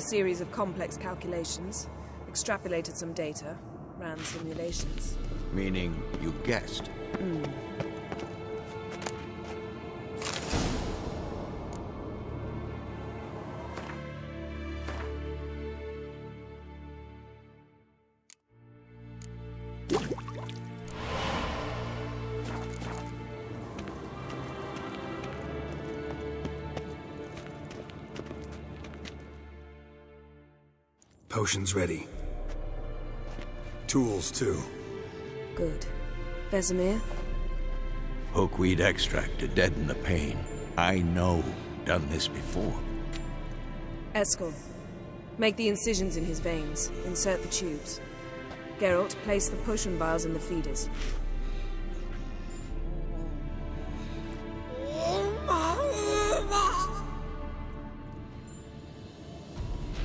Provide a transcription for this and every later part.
a series of complex calculations, extrapolated some data, ran simulations. Meaning you guessed? Potions ready. Tools, too. Good. Vesemir? Hookweed extract to deaden the pain. I know. Done this before. Eskel. Make the incisions in his veins. Insert the tubes. Geralt, place the potion vials in the feeders.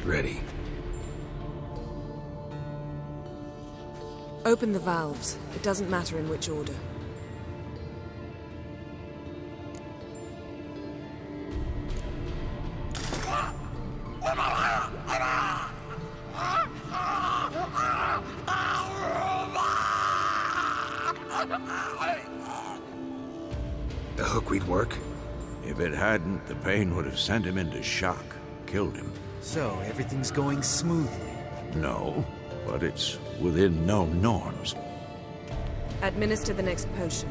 Ready. Open the valves. It doesn't matter in which order. The hookweed work? If it hadn't, the pain would have sent him into shock. Killed him. So, everything's going smoothly? No, but it's within known norms. Administer the next potion.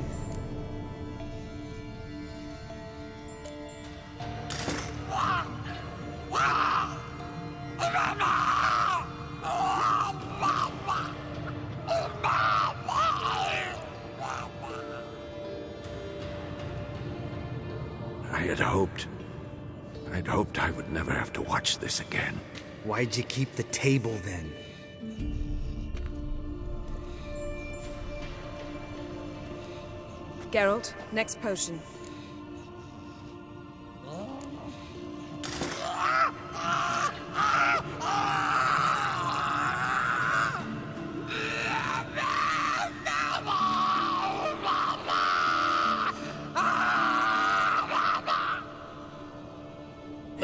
I'd hoped I would never have to watch this again. Why'd you keep the table then? Geralt, next potion.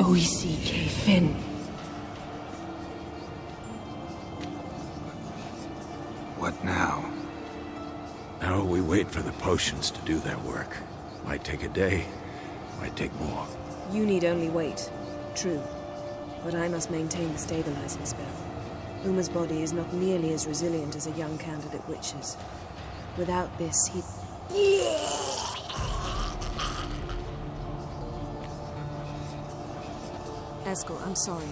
O-E-C-K, Finn. What now? Now we wait for the potions to do their work. Might take a day, might take more. You need only wait. True. But I must maintain the stabilizing spell. Uma's body is not nearly as resilient as a young candidate witch's. Without this, he... Eskel, I'm sorry.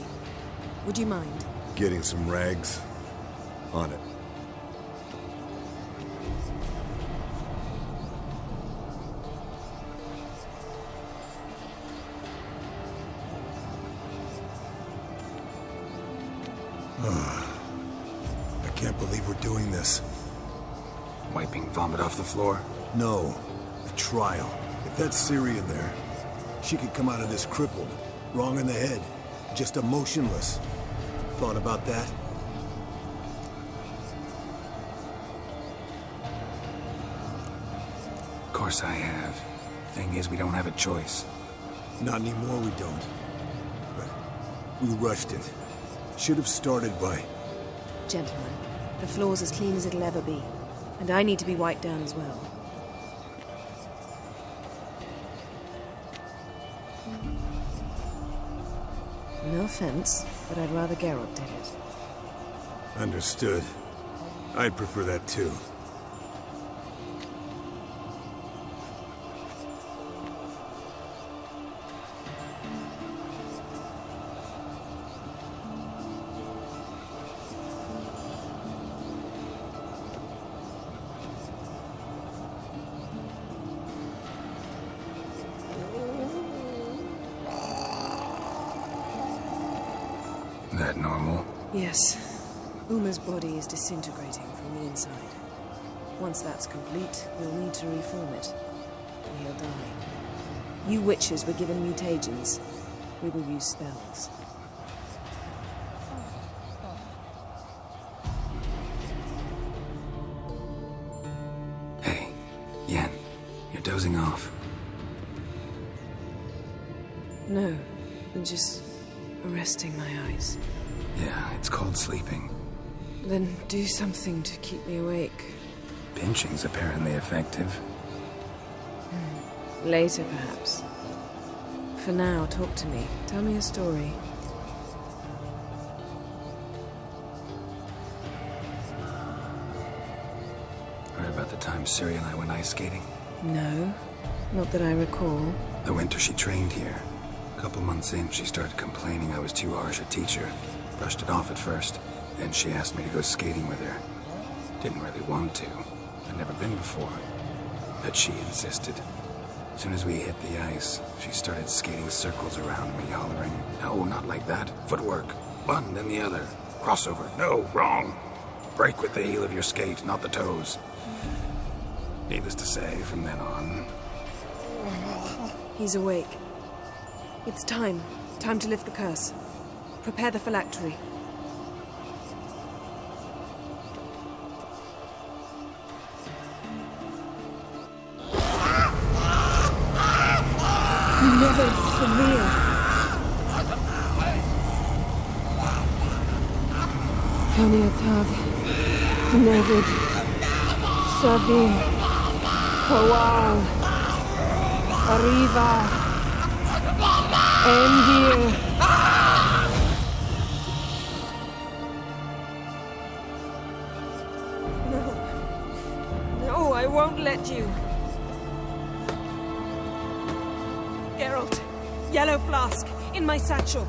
Would you mind? Getting some rags? On it. I can't believe we're doing this. Wiping vomit off the floor? No. The trial. If that's Ciri in there, she could come out of this crippled, wrong in the head, just emotionless. Thought about that? Of course I have. Thing is, we don't have a choice. Not anymore, we don't. But we rushed it. Should have started by... Gentlemen, the floor's as clean as it'll ever be. And I need to be wiped down as well. No offense, but I'd rather Geralt did it. Understood. I'd prefer that too. That normal? Yes. Uma's body is disintegrating from the inside. Once that's complete, we'll need to reform it. Or he'll die. You witches were given mutagens. We will use spells. Hey, Yen, you're dozing off. No, just resting my eyes. Yeah, it's called sleeping. Then do something to keep me awake. Pinching's apparently effective. Later, perhaps. For now, talk to me. Tell me a story. Heard about the time Siri and I went ice skating? No, not that I recall. The winter she trained here. A couple months in, she started complaining I was too harsh a teacher. Brushed it off at first. Then she asked me to go skating with her. Didn't really want to. I'd never been before. But she insisted. As soon as we hit the ice, she started skating circles around me, hollering, "No, not like that. Footwork. One, then the other. Crossover. No, wrong. Break with the heel of your skate, not the toes." Needless to say, from then on... He's awake. It's time. Time to lift the curse. Prepare the phylactery. Never severe. Kaniatag, Nevid, Savir, Kawal, Arriva, Endir. No, I won't let you. Geralt, yellow flask, in my satchel.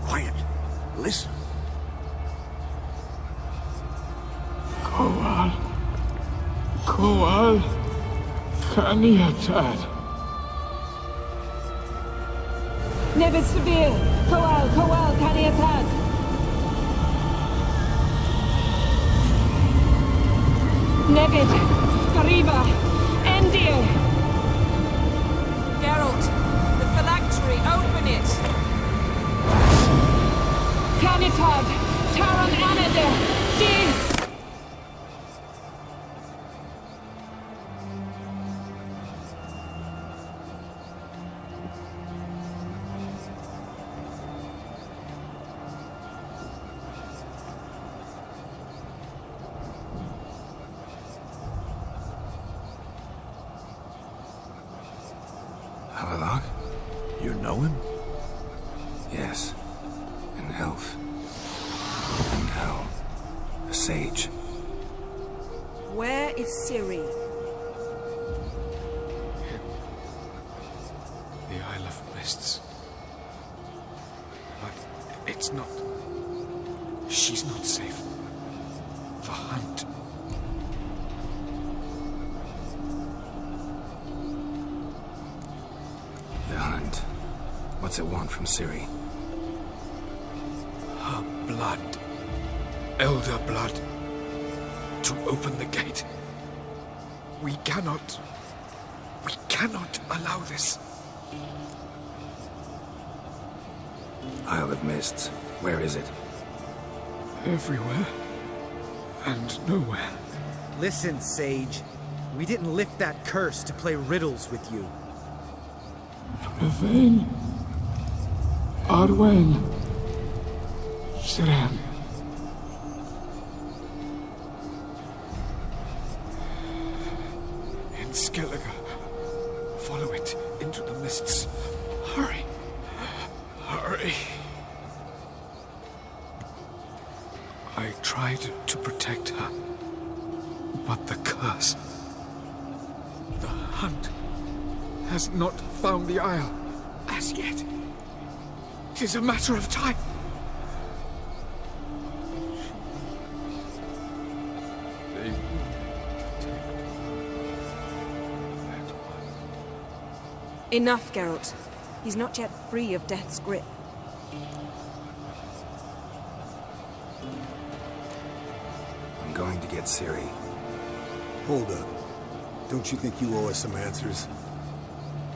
Quiet. Listen. Kowal, Kaniatad. Nevid Severe, Kowal, Kaniatad. Nevid, Gariba, Endir. Geralt, the phylactery, open it. Canitad, Taran Anadir, Dis. Havelock? You know him? Yes. An elf. And now, a sage. Where is Ciri? The Isle of Mists. But it's not... She's not safe. The hunt. The hunt. What's it want from Ciri? Her blood. Elder blood. To open the gate. We cannot allow this. Isle of Mists. Where is it? Everywhere. And nowhere. Listen, Sage. We didn't lift that curse to play riddles with you. Yvain. Arwen. Siran. In Skellige. Follow it into the mists. Hurry. Hurry. I tried to protect her. But the curse... The hunt has not found the Isle as yet. 'Tis a matter of time. They will detect that one. Enough, Geralt. He's not yet free of death's grip. I'm going to get Ciri. Hold up. Don't you think you owe us some answers?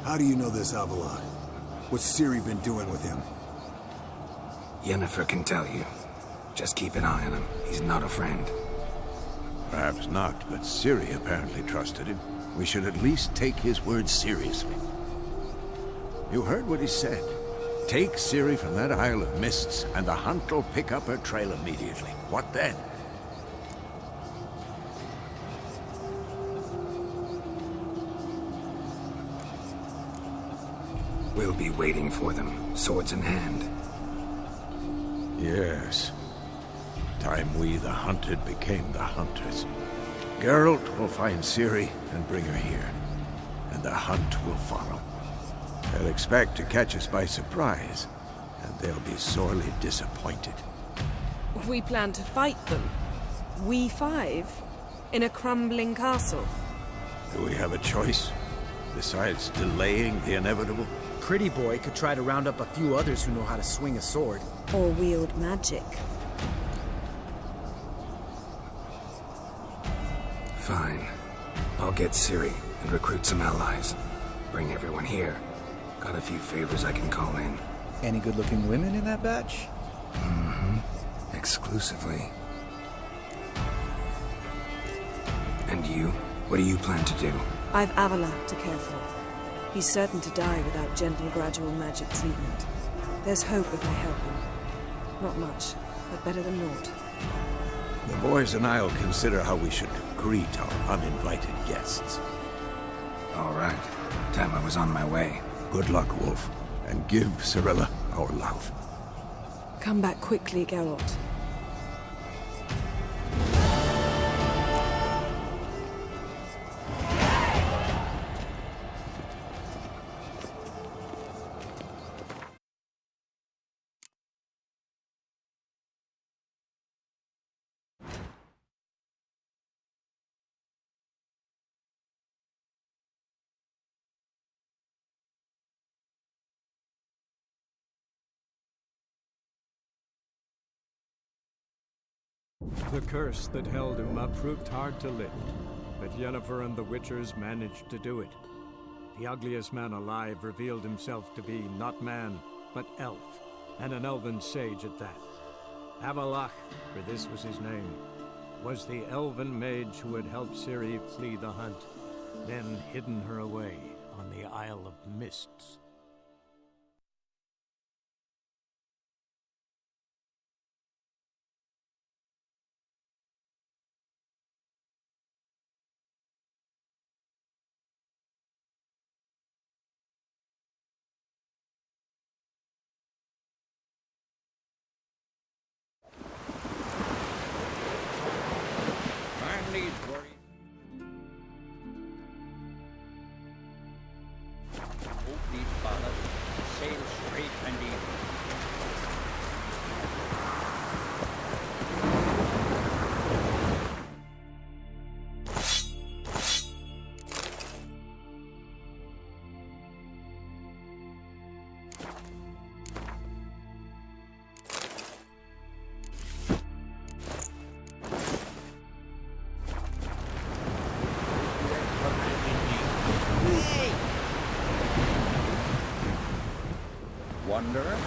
How do you know this Avalon? What's Ciri been doing with him? Yennefer can tell you. Just keep an eye on him. He's not a friend. Perhaps not, but Ciri apparently trusted him. We should at least take his words seriously. You heard what he said. Take Ciri from that Isle of Mists, and the hunt will pick up her trail immediately. What then? We'll be waiting for them, swords in hand. Yes. Time we, the hunted, became the hunters. Geralt will find Ciri and bring her here, and the hunt will follow. They'll expect to catch us by surprise, and they'll be sorely disappointed. We plan to fight them. We five? In a crumbling castle? Do we have a choice? Besides delaying the inevitable? Pretty boy could try to round up a few others who know how to swing a sword. Or wield magic. Fine. I'll get Ciri and recruit some allies. Bring everyone here. Got a few favors I can call in. Any good-looking women in that batch? Exclusively. And you? What do you plan to do? I've Avalak to care for. He's certain to die without gentle, gradual magic treatment. There's hope if I help him. Not much, but better than naught. The boys and I'll consider how we should greet our uninvited guests. All right. Time I was on my way. Good luck, Wolf, and give Cirilla our love. Come back quickly, Geralt. The curse that held Uma proved hard to lift, but Yennefer and the Witchers managed to do it. The ugliest man alive revealed himself to be not man, but elf, and an elven sage at that. Avalak, for this was his name, was the elven mage who had helped Ciri flee the hunt, then hidden her away on the Isle of Mists. Wanderer?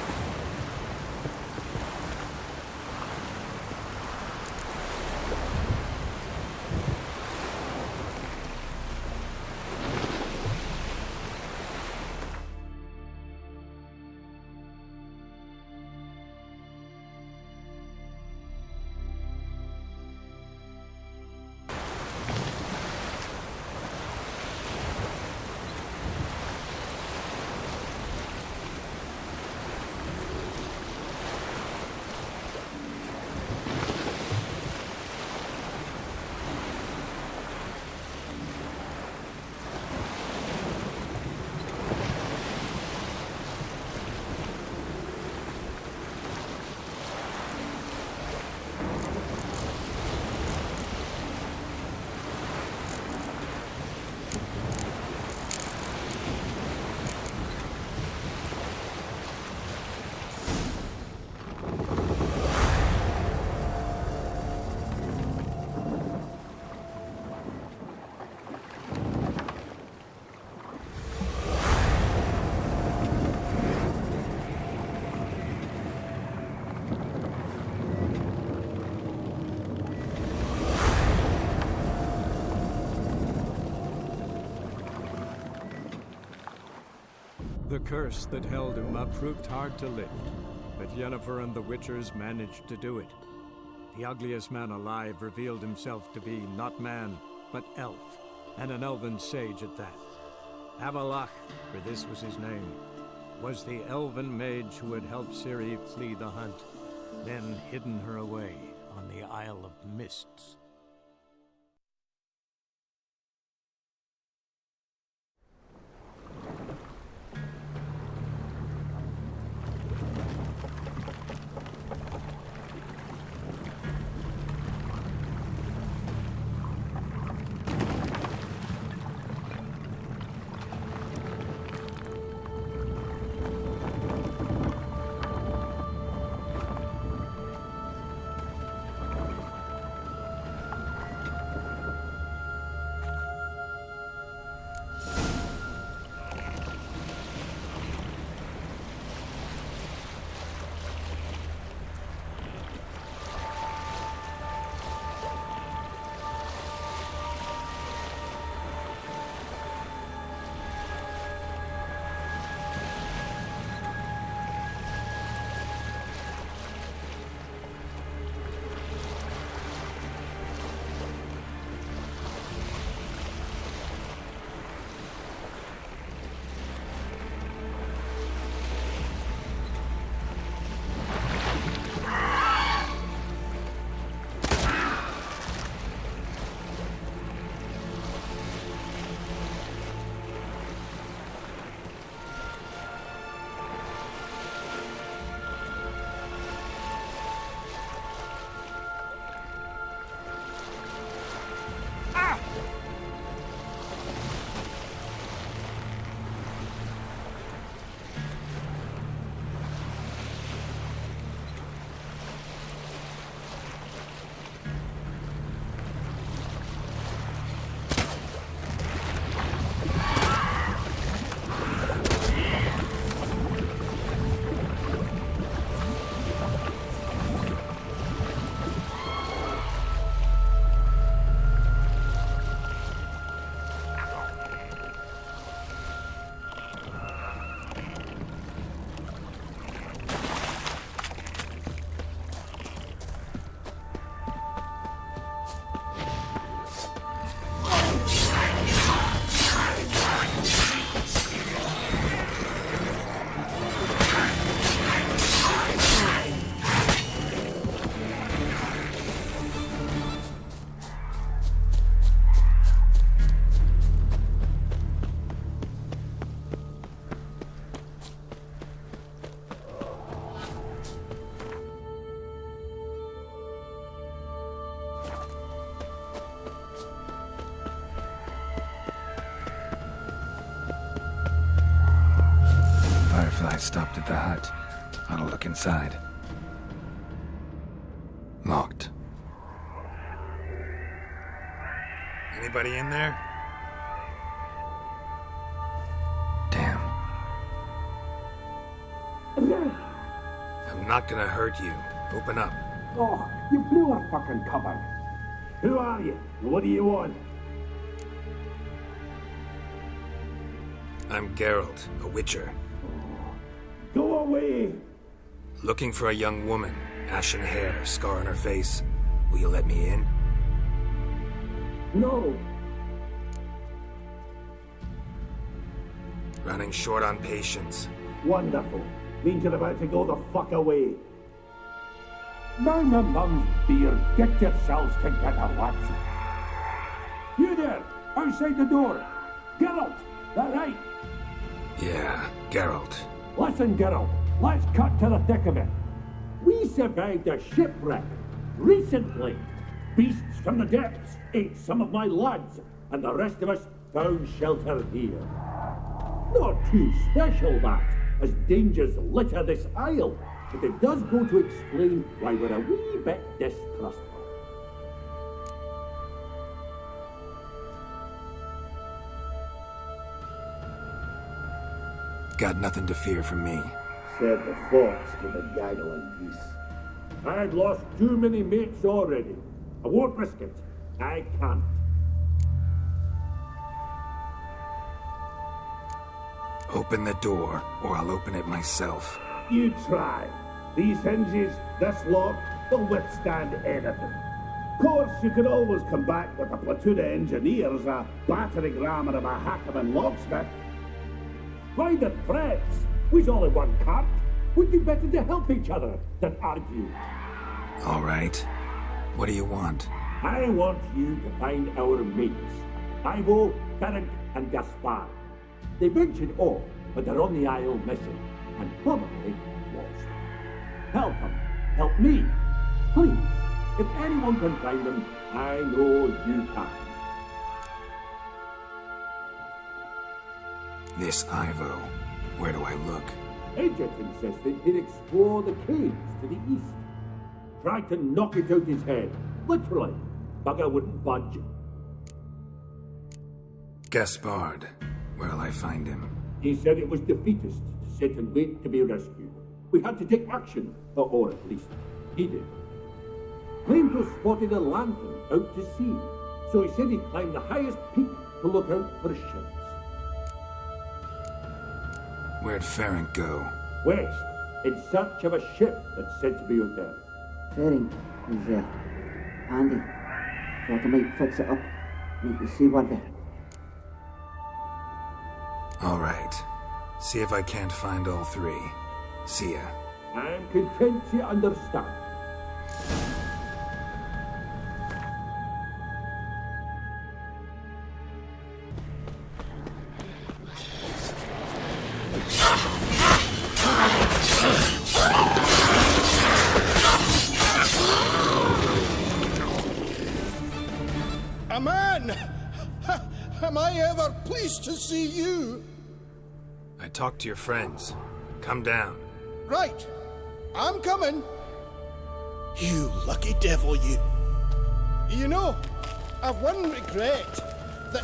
The curse that held Uma proved hard to lift, but Yennefer and the Witchers managed to do it. The ugliest man alive revealed himself to be not man, but elf, and an elven sage at that. Avalach, for this was his name, was the elven mage who had helped Ciri flee the hunt, then hidden her away on the Isle of Mists. I stopped at the hut. I'll look inside. Locked. Anybody in there? Damn. I'm not gonna hurt you. Open up. Oh, you blew our fucking cover. Who are you? What do you want? I'm Geralt, a Witcher. Go away! Looking for a young woman. Ashen hair, scar on her face. Will you let me in? No. Running short on patience. Wonderful. Means you're about to go the fuck away. Now my mum's beard, get yourselves together, lads. You there, outside the door. Geralt, that right? Yeah, Geralt. Listen, Geralt, let's cut to the thick of it. We survived a shipwreck recently. Beasts from the depths ate some of my lads, and the rest of us found shelter here. Not too special, that, as dangers litter this isle, but it does go to explain why we're a wee bit distrustful. Got nothing to fear from me. Said the fox to the gaggling geese. I'd lost too many mates already. I won't risk it. I can't. Open the door, or I'll open it myself. You try. These hinges, this lock, they'll withstand anything. Of course, you could always come back with a platoon of engineers, a battering ram and a hackman locksmith. Why the threats? We's all in one cart. We'd do better to help each other than argue. All right. What do you want? I want you to find our mates. Ivo, Ferenc, and Gaspard. They ventured off, but they're on the Isle missing, and probably lost. Help them. Help me. Please. If anyone can find them, I know you can. This Ivo. Where do I look? Agent insisted he'd explore the caves to the east. Tried to knock it out his head. Literally. Bugger wouldn't budge. Gaspard. Where'll I find him? He said it was defeatist to sit and wait to be rescued. We had to take action, or at least he did. Claimed to have spotted a lantern out to sea, so he said he'd climb the highest peak to look out for ships. Where'd Ferenc go? West, in search of a ship that's said to be out there. Ferenc is handy. Thought I might fix it up. Need to see one there. All right. See if I can't find all three. See ya. I'm content to understand. A man! Am I ever pleased to see you? I talked to your friends. Come down. Right. I'm coming. You lucky devil, you. You know, I've one regret. That...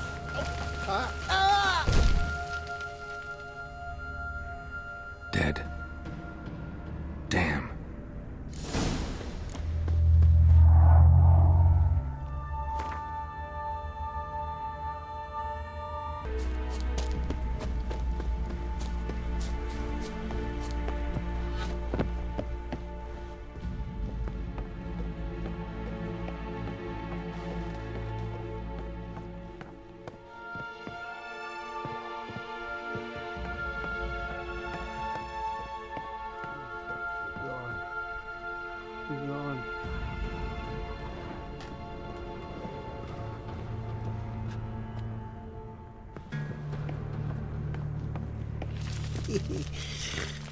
Dead. Damn.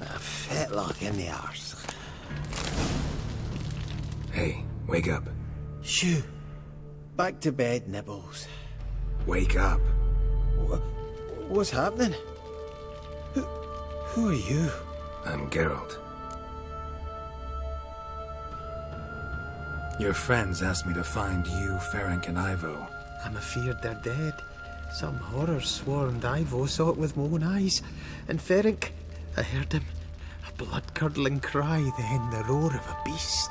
A fetlock in the arse. Hey, wake up. Shoo. Back to bed, Nibbles. Wake up. What's happening? Who are you? I'm Geralt. Your friends asked me to find you, Ferenc, and Ivo. I'm afeard they're dead. Some horror swarmed Ivo, saw it with my own eyes. And Ferenc, I heard him. A blood-curdling cry, then the roar of a beast.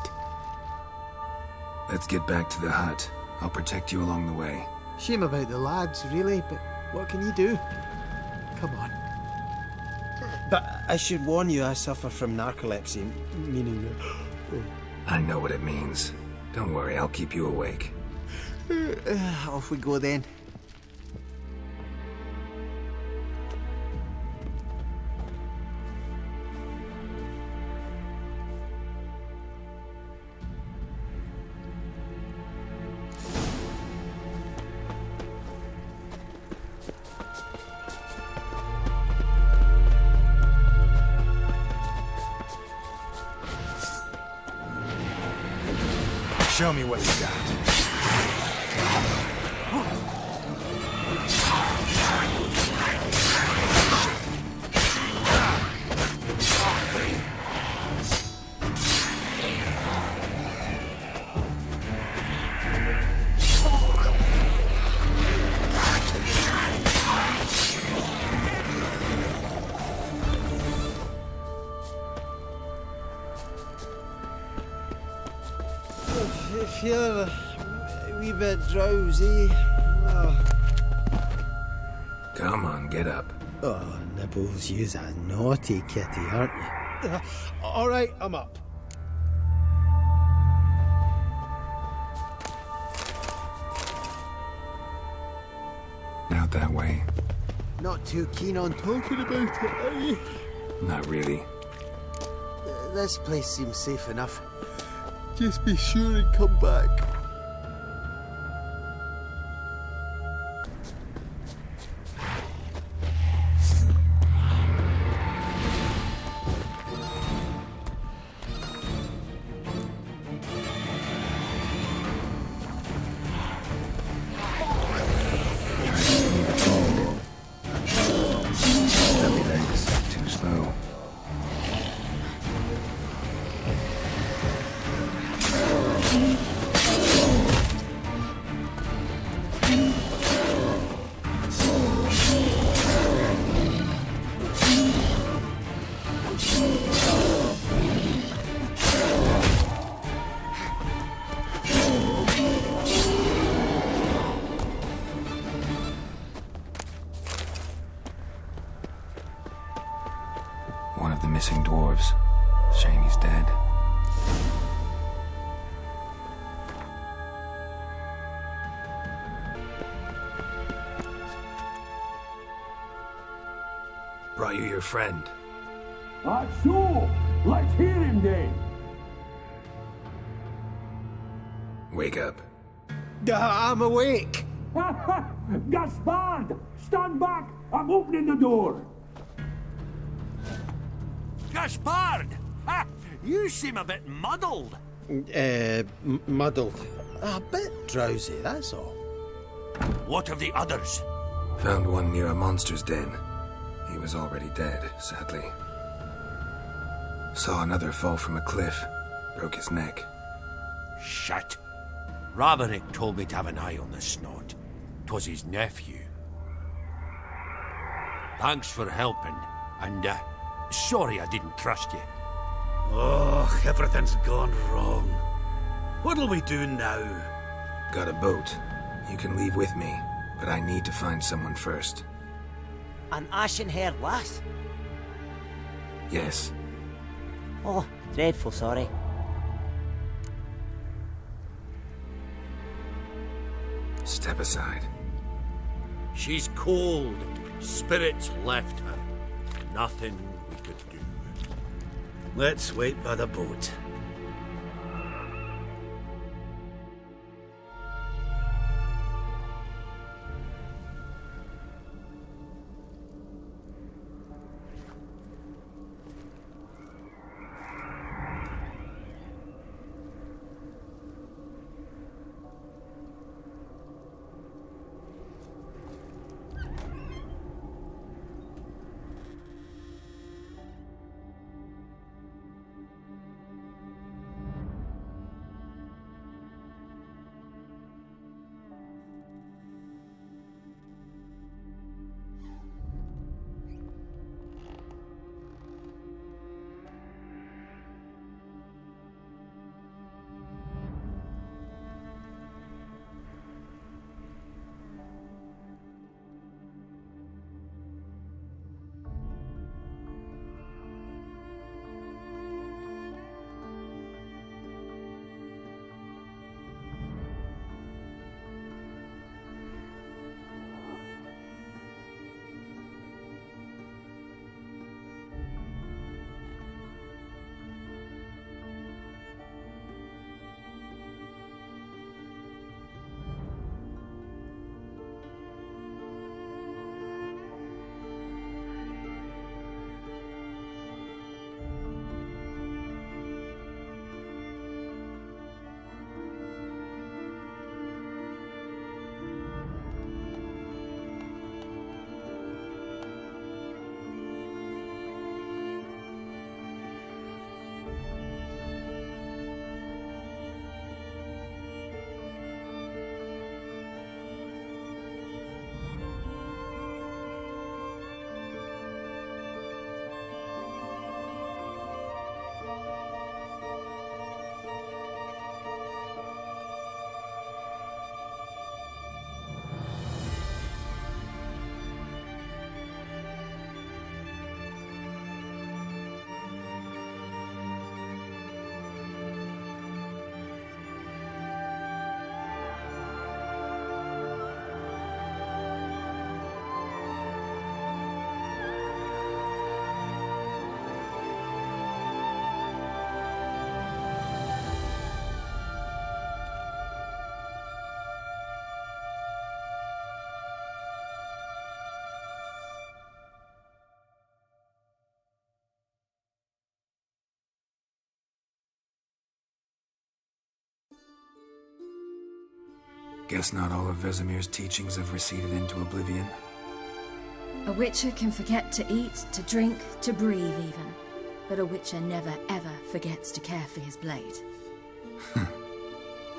Let's get back to the hut. I'll protect you along the way. Shame about the lads, really, but what can you do? Come on. But I should warn you, I suffer from narcolepsy, meaning... I know what it means. Don't worry, I'll keep you awake. Off we go then. Show me what you got. Feeling a wee bit drowsy. Oh. Come on, get up. Oh, Nibbles, you's a naughty kitty, aren't you? All right, I'm up. Out that way. Not too keen on talking about it, are you? Not really. This place seems safe enough. Just be sure and come back. Stubby legs, too slow. One of the missing dwarves. Shame he's dead. Brought you your friend. So, let's hear him then. Wake up. I'm awake. Gaspard! Stand back! I'm opening the door! Gaspard! Ha! You seem a bit muddled. Muddled. A bit drowsy, that's all. What of the others? Found one near a monster's den. He was already dead, sadly. Saw another fall from a cliff. Broke his neck. Shit. Roderick told me to have an eye on the snot. 'Twas his nephew. Thanks for helping, and sorry I didn't trust you. Oh, everything's gone wrong. What'll we do now? Got a boat. You can leave with me, but I need to find someone first. An ashen-haired lass? Yes. Oh, dreadful sorry. Step aside. She's cold. Spirits left her. Nothing we could do. Let's wait by the boat. Guess not all of Vesemir's teachings have receded into oblivion. A Witcher can forget to eat, to drink, to breathe even. But a Witcher never ever forgets to care for his blade.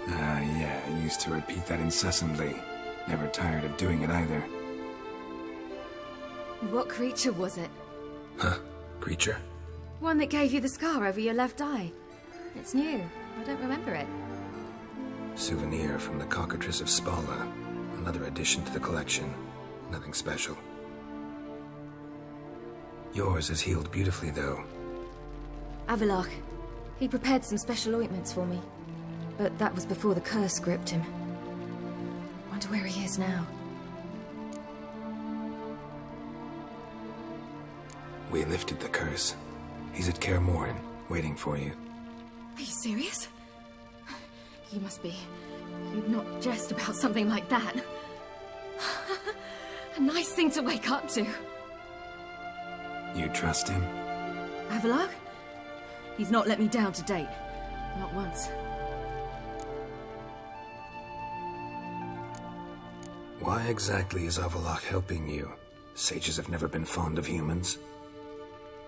Yeah, I used to repeat that incessantly. Never tired of doing it either. What creature was it? Huh? Creature? One that gave you the scar over your left eye. It's new. I don't remember it. Souvenir from the Cockatrice of Spala. Another addition to the collection. Nothing special. Yours has healed beautifully, though. Avalok. He prepared some special ointments for me. But that was before the curse gripped him. Wonder where he is now. We lifted the curse. He's at Kaer Morhen, waiting for you. Are you serious? You must be. You'd not jest about something like that. A nice thing to wake up to. You trust him? Avalok? He's not let me down to date. Not once. Why exactly is Avalok helping you? Sages have never been fond of humans.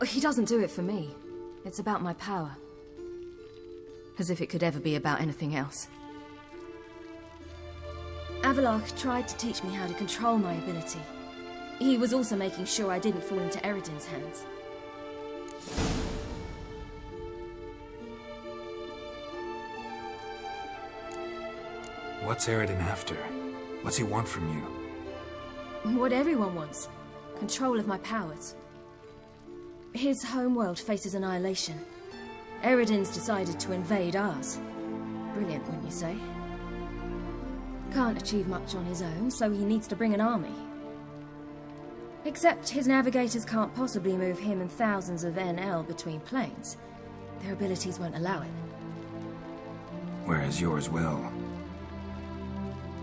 He doesn't do it for me. It's about my power. As if it could ever be about anything else. Avalok tried to teach me how to control my ability. He was also making sure I didn't fall into Eredin's hands. What's Eredin after? What's he want from you? What everyone wants. Control of my powers. His homeworld faces annihilation. Eredin's decided to invade ours. Brilliant, wouldn't you say? Can't achieve much on his own, so he needs to bring an army. Except his navigators can't possibly move him and thousands of NL between planes. Their abilities won't allow it. Whereas yours will.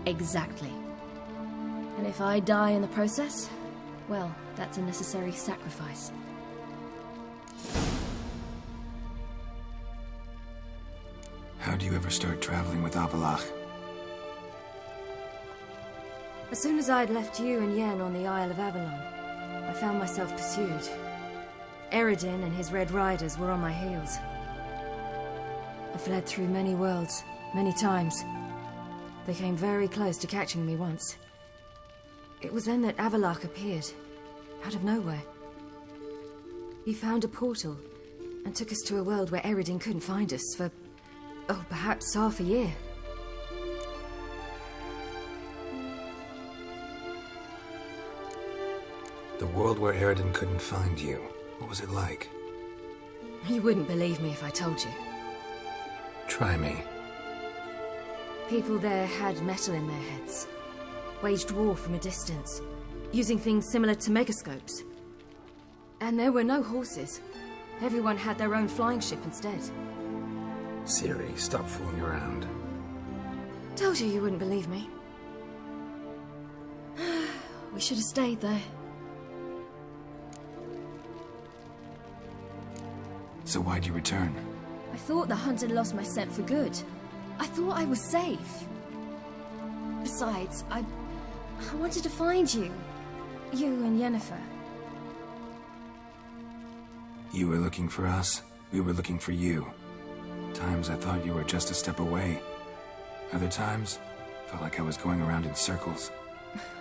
Exactly. And if I die in the process, well, that's a necessary sacrifice. How do you ever start traveling with Avalok? As soon as I'd left you and Yen on the Isle of Avalon, I found myself pursued. Eredin and his Red Riders were on my heels. I fled through many worlds, many times. They came very close to catching me once. It was then that Avalok appeared, out of nowhere. He found a portal, and took us to a world where Eredin couldn't find us for, oh, perhaps half a year. The world where Eredin couldn't find you. What was it like? You wouldn't believe me if I told you. Try me. People there had metal in their heads. Waged war from a distance, using things similar to megascopes. And there were no horses. Everyone had their own flying ship instead. Ciri, stop fooling around. Told you you wouldn't believe me. We should have stayed there. So why'd you return? I thought the hunt had lost my scent for good. I thought I was safe. Besides, I wanted to find you. You and Yennefer. You were looking for us, we were looking for you. Times I thought you were just a step away. Other times, felt like I was going around in circles.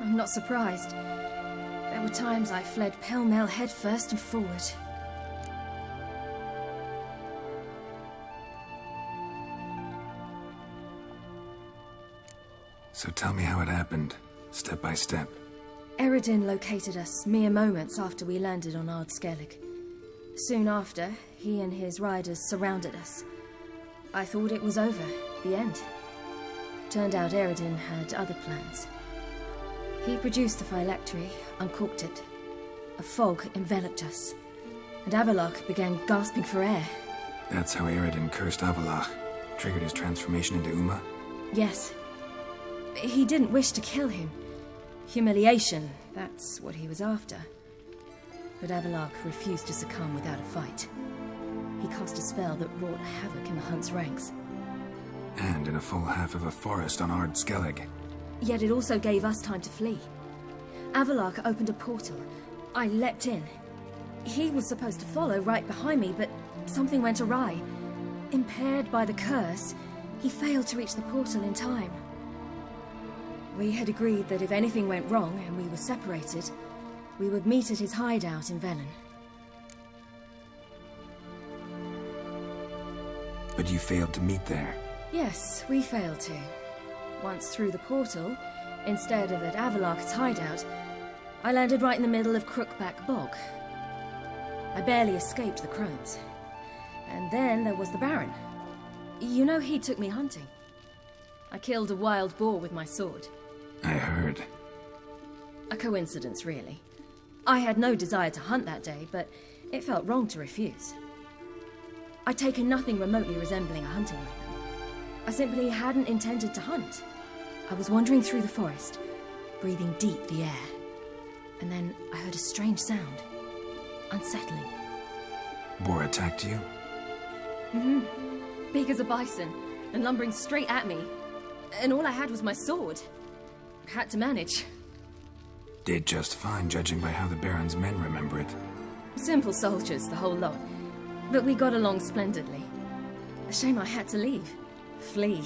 I'm not surprised. There were times I fled pell-mell headfirst and forward. So tell me how it happened, step by step. Eredin located us mere moments after we landed on Ard Skellig. Soon after, he and his riders surrounded us. I thought it was over, the end. Turned out Eredin had other plans. He produced the phylactery, uncorked it. A fog enveloped us, and Avalok began gasping for air. That's how Eredin cursed Avalok, triggered his transformation into Uma? Yes. He didn't wish to kill him. Humiliation, that's what he was after. But Avalok refused to succumb without a fight. He cast a spell that wrought havoc in the hunt's ranks. And in a full half of a forest on Ard Skellig. Yet it also gave us time to flee. Avalok opened a portal. I leapt in. He was supposed to follow right behind me, but something went awry. Impaired by the curse, he failed to reach the portal in time. We had agreed that if anything went wrong and we were separated, we would meet at his hideout in Venom. But you failed to meet there. Yes, we failed to. Once through the portal, instead of at Avalok's hideout, I landed right in the middle of Crookback Bog. I barely escaped the crones. And then there was the Baron. You know, he took me hunting. I killed a wild boar with my sword. I heard. A coincidence, really. I had no desire to hunt that day, but it felt wrong to refuse. I'd taken nothing remotely resembling a hunting weapon. I simply hadn't intended to hunt. I was wandering through the forest, breathing deep the air. And then I heard a strange sound. Unsettling. Boar attacked you? Mm-hmm. Big as a bison, and lumbering straight at me. And all I had was my sword. Had to manage. Did just fine, judging by how the Baron's men remember it. Simple soldiers, the whole lot. But we got along splendidly. A shame I had to leave. Flee.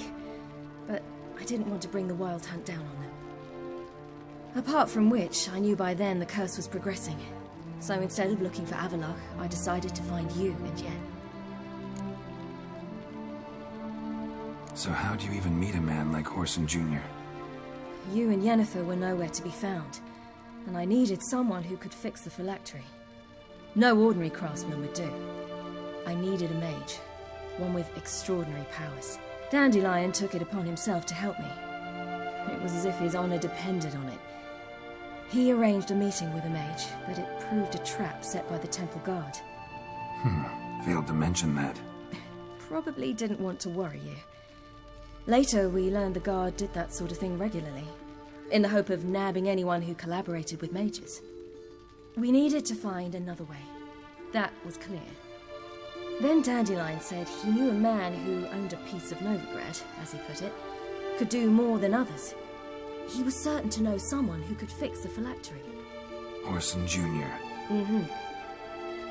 But I didn't want to bring the wild hunt down on them. Apart from which, I knew by then the curse was progressing. So instead of looking for Avalok, I decided to find you and Yen. So how'd you even meet a man like Horson Jr.? You and Yennefer were nowhere to be found, and I needed someone who could fix the phylactery. No ordinary craftsman would do. I needed a mage, one with extraordinary powers. Dandelion took it upon himself to help me. It was as if his honor depended on it. He arranged a meeting with a mage, but it proved a trap set by the temple guard. Failed to mention that. Probably didn't want to worry you. Later, we learned the guard did that sort of thing regularly, in the hope of nabbing anyone who collaborated with mages. We needed to find another way. That was clear. Then Dandelion said he knew a man who owned a piece of Novigrad, as he put it, could do more than others. He was certain to know someone who could fix the phylactery. Horson Jr. Mm-hmm.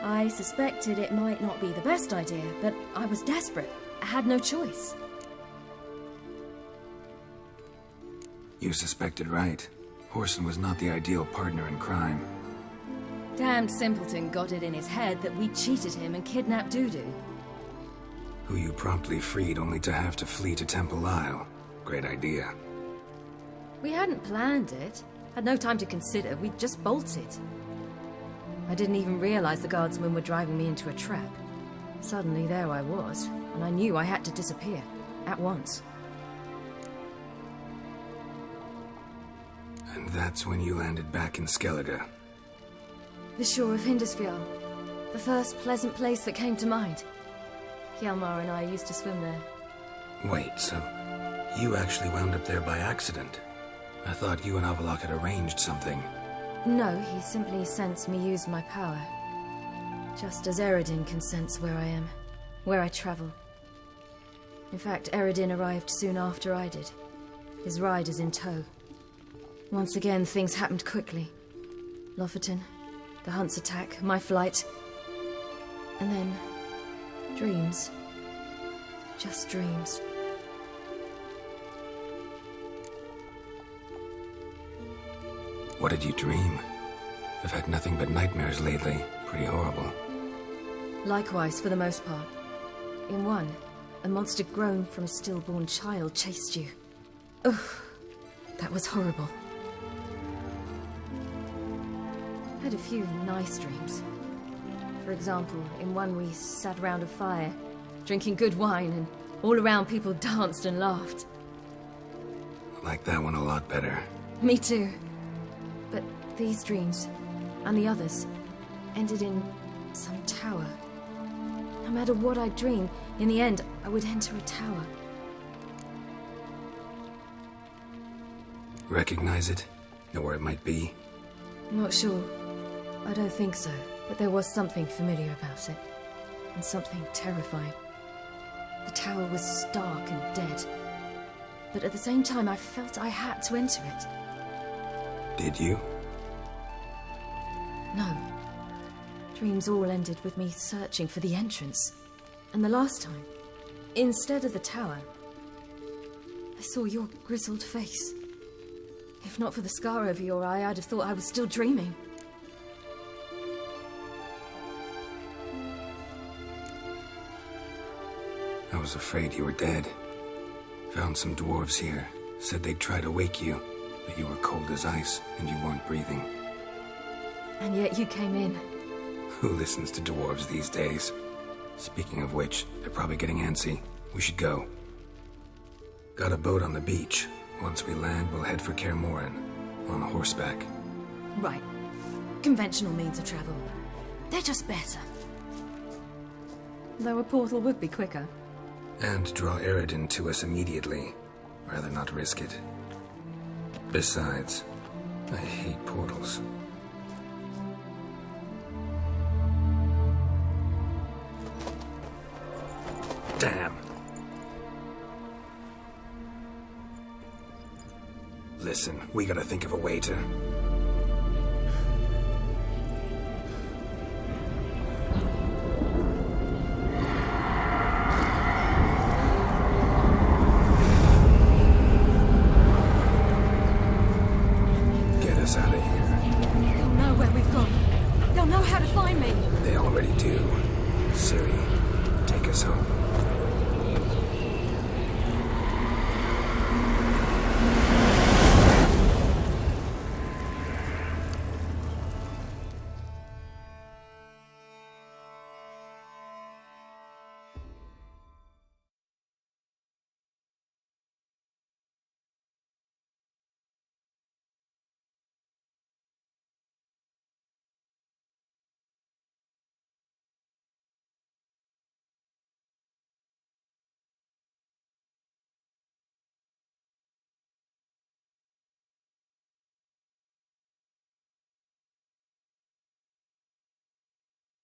I suspected it might not be the best idea, but I was desperate. I had no choice. You suspected right. Horson was not the ideal partner in crime. Damned simpleton got it in his head that we cheated him and kidnapped Dudu. Who you promptly freed only to have to flee to Temple Isle. Great idea. We hadn't planned it. Had no time to consider. We just bolted. I didn't even realize the guardsmen were driving me into a trap. Suddenly there I was, and I knew I had to disappear. At once. And that's when you landed back in Skellige. The shore of Hindisfjall. The first pleasant place that came to mind. Hjalmar and I used to swim there. Wait, so you actually wound up there by accident? I thought you and Avalok had arranged something. No, he simply sensed me use my power. Just as Eredin can sense where I am, where I travel. In fact, Eredin arrived soon after I did. His riders in tow. Once again, things happened quickly. Lofoten, the hunt's attack, my flight. And then, dreams. Just dreams. What did you dream? I've had nothing but nightmares lately. Pretty horrible. Likewise, for the most part. In one, a monster grown from a stillborn child chased you. Ugh, that was horrible. I had a few nice dreams. For example, in one we sat around a fire, drinking good wine, and all around people danced and laughed. I like that one a lot better. Me too. But these dreams, and the others, ended in some tower. No matter what I dreamed, in the end, I would enter a tower. Recognize it? Know where it might be? Not sure. I don't think so, but there was something familiar about it. And something terrifying. The tower was stark and dead. but at the same time I felt I had to enter it. Did you? No. Dreams all ended with me searching for the entrance. And the last time, instead of the tower, I saw your grizzled face. If not for the scar over your eye, I'd have thought I was still dreaming. I was afraid you were dead. Found some dwarves here. Said they'd try to wake you, but you were cold as ice and you weren't breathing. And yet you came in. Who listens to dwarves these days? Speaking of which, they're probably getting antsy. We should go. Got a boat on the beach. Once we land, we'll head for Kaer Morhen, on horseback. Right. Conventional means of travel. They're just better. Though a portal would be quicker. And draw Eredin to us immediately. Rather not risk it. Besides, I hate portals. Damn. Listen, we gotta think of a way to...